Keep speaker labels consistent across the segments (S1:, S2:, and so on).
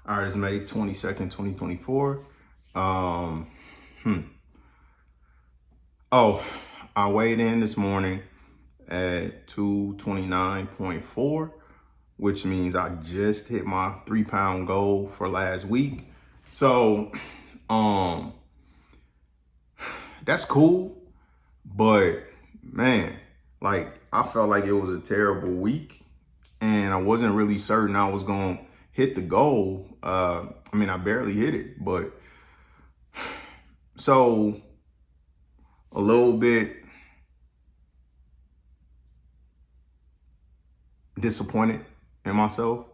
S1: All right, it's May 22nd, 2024. Um, hmm. Oh, I weighed in this morning at 229.4, which means I just hit my 3 pound goal for last week. So, um, that's cool, but man, like I felt like it was a terrible week and I wasn't really certain I was going to hit the goal. I barely hit it, but so a little bit disappointed in myself.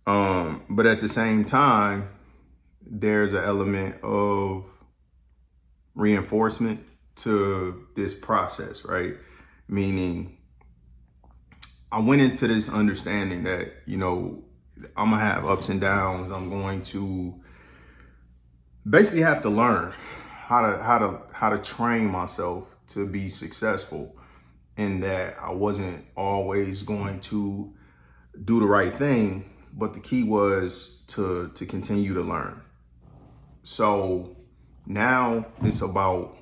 S1: But at the same time, there's an element of reinforcement to this process, right? Meaning, I went into this understanding that, I'm gonna have ups and downs. I'm going to basically have to learn how to train myself to be successful, and that I wasn't always going to do the right thing, but the key was to continue to learn. So now it's about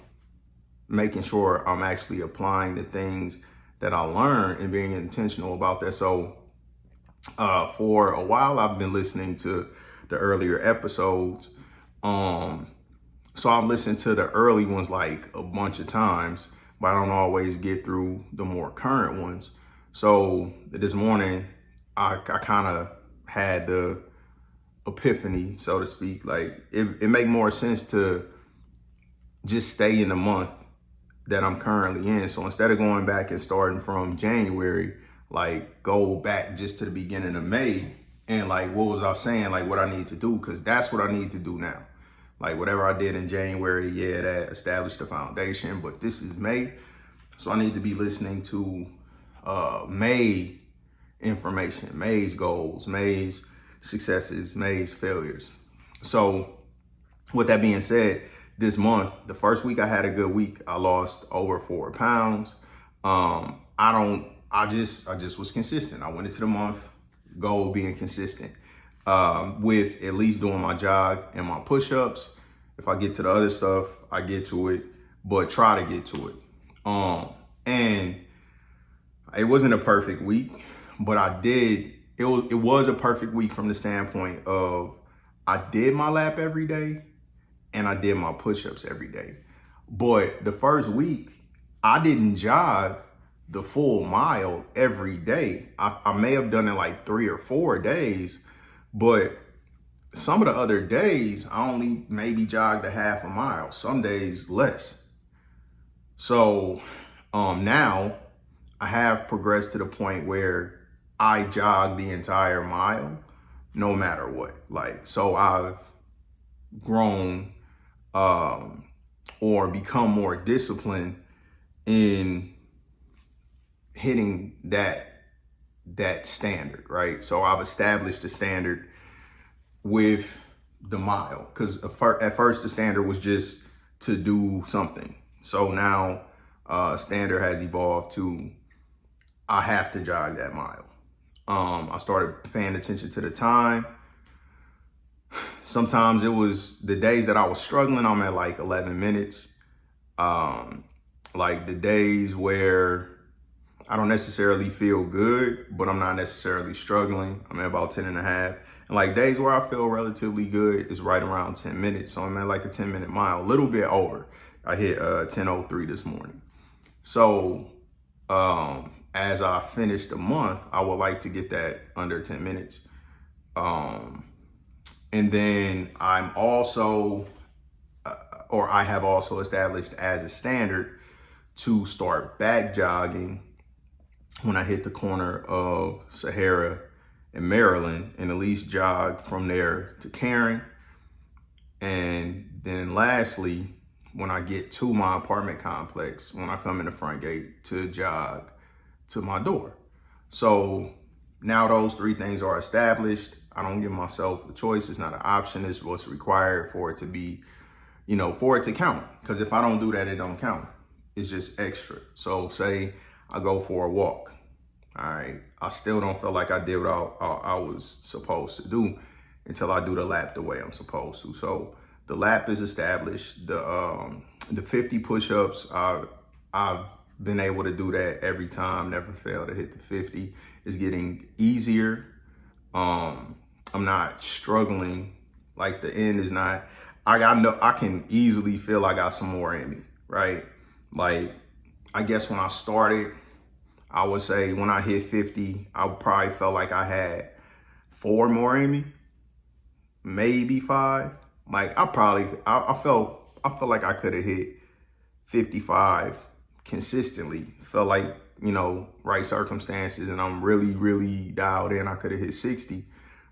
S1: making sure I'm actually applying the things that I learned and being intentional about that. So for a while, I've been listening to the earlier episodes. So I've listened to the early ones like a bunch of times, but I don't always get through the more current ones. So this morning, I kind of had the epiphany, so to speak. Like it make more sense to just stay in the month that I'm currently in. So instead of going back and starting from January, like go back just to the beginning of May and like, what was I saying? Like what I need to do, because that's what I need to do now. Like whatever I did in January, yeah, that established the foundation, but this is May. So I need to be listening to May information, May's goals, May's successes, May's failures. So with that being said, this month, the first week I had a good week. I lost over 4 pounds. I just was consistent. I went into the month goal being consistent, with at least doing my jog and my push-ups. If I get to the other stuff, I get to it, but try to get to it. And it wasn't a perfect week, but it was a perfect week from the standpoint of I did my lap every day and I did my push-ups every day. But the first week, I didn't jog the full mile every day. I may have done it like 3 or 4 days, but some of the other days, I only maybe jogged a half a mile, some days less. So now I have progressed to the point where I jog the entire mile, no matter what. So I've grown or become more disciplined in hitting that standard, right? So I've established a standard with the mile, because at first the standard was just to do something. So now standard has evolved to I have to jog that mile. I started paying attention to the time. Sometimes it was the days that I was struggling, I'm at like 11 minutes. Like the days where I don't necessarily feel good, but I'm not necessarily struggling, I'm at about 10 and a half. And like days where I feel relatively good is right around 10 minutes. So I'm at like a 10-minute mile, a little bit over. I hit 10:03 this morning. So as I finish the month, I would like to get that under 10 minutes. And then I have also established as a standard to start back jogging when I hit the corner of Sahara and Maryland, and at least jog from there to Caron. And then lastly, when I get to my apartment complex, when I come in the front gate, to jog to my door. So now those 3 things are established. I don't give myself a choice. It's not an option. It's what's required for it to be, for it to count. Because if I don't do that, it don't count. It's just extra. So say I go for a walk. All right, I still don't feel like I did what I was supposed to do until I do the lap the way I'm supposed to. So the lap is established. The 50 push-ups, I've been able to do that every time, never fail to hit the 50. It's getting easier. I'm not struggling. Like the end is not, I can easily feel I got some more in me, right? Like, I guess when I started, I would say when I hit 50, I probably felt like I had 4 more in me, maybe 5. Like I felt like I could have hit 55 consistently. Felt like, right circumstances, and I'm really, really dialed in, I could have hit 60.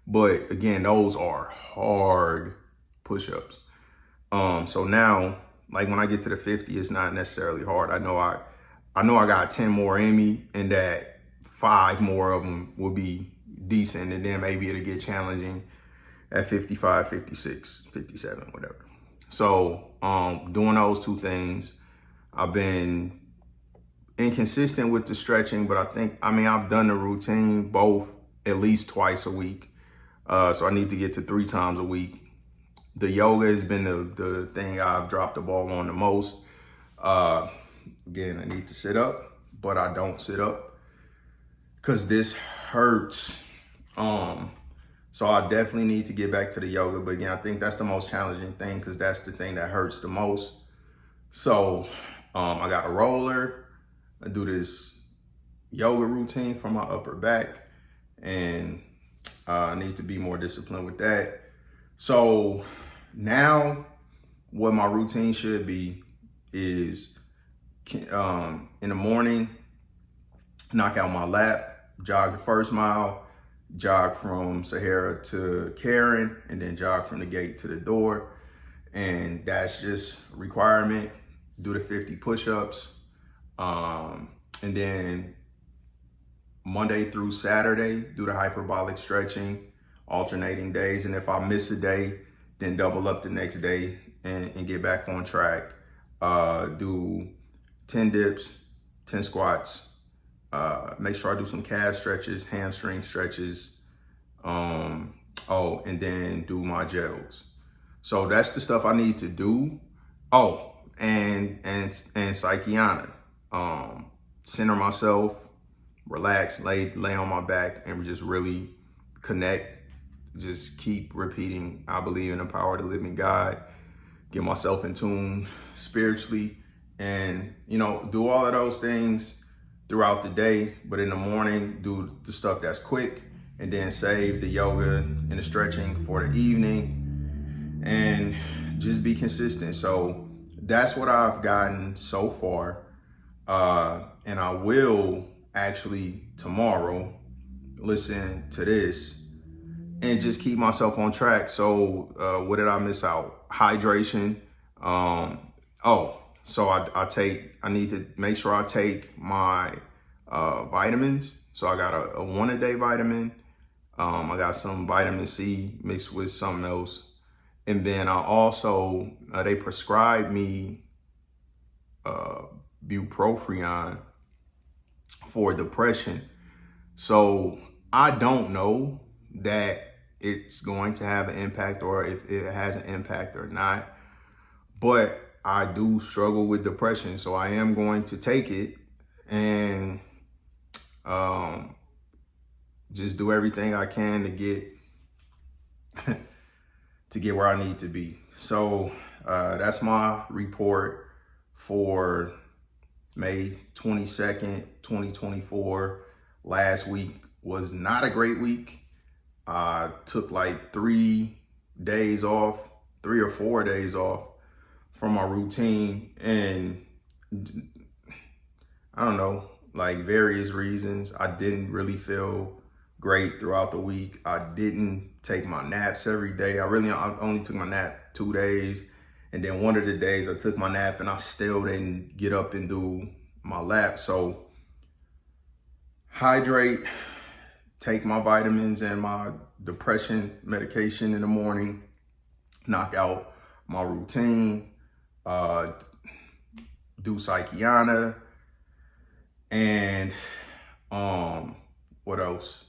S1: But again, those are hard push-ups. So now, like when I get to the 50, it's not necessarily hard. I know I got 10 more in me, and that 5 more of them will be decent, and then maybe it'll get challenging at 55, 56, 57, whatever. So doing those 2 things, I've been inconsistent with the stretching, but I've done the routine both at least twice a week. So I need to get to 3 times a week. The yoga has been the thing I've dropped the ball on the most. Again, I need to sit up, but I don't sit up because this hurts. So I definitely need to get back to the yoga. But again, I think that's the most challenging thing because that's the thing that hurts the most. So I got a roller. I do this yoga routine for my upper back, and I need to be more disciplined with that. So now what my routine should be is in the morning, knock out my lap, jog the first mile, jog from Sahara to Karen, and then jog from the gate to the door. And that's just a requirement. Do the 50 push-ups. And then Monday through Saturday, do the hyperbolic stretching, alternating days. And if I miss a day, then double up the next day and get back on track. Do 10 dips, 10 squats. Make sure I do some calf stretches, hamstring stretches. And then do my jogs. So that's the stuff I need to do. Oh, and Psychiana. Center myself, relax, lay on my back, and just really connect. Just keep repeating, I believe in the power of the living God. Get myself in tune spiritually, and do all of those things throughout the day. But in the morning, do the stuff that's quick, and then save the yoga and the stretching for the evening, and just be consistent. So that's what I've gotten so far. And I will actually tomorrow listen to this and just keep myself on track. So what did I miss out? Hydration. So I need to make sure I take my vitamins. So I got a 1-a-day vitamin. I got some vitamin C mixed with something else. And then I also, they prescribed me bupropion for depression. So I don't know that it's going to have an impact or if it has an impact or not, but I do struggle with depression. So I am going to take it and just do everything I can to get where I need to be. So that's my report for May 22nd, 2024. Last week was not a great week. I took like 3 or 4 days off from my routine, and I don't know, like various reasons. I didn't really feel great throughout the week. I didn't take my naps every day. I only took my nap 2 days. And then one of the days I took my nap and I still didn't get up and do my lap. So hydrate, take my vitamins and my depression medication in the morning, knock out my routine, do Psychiana, and What else?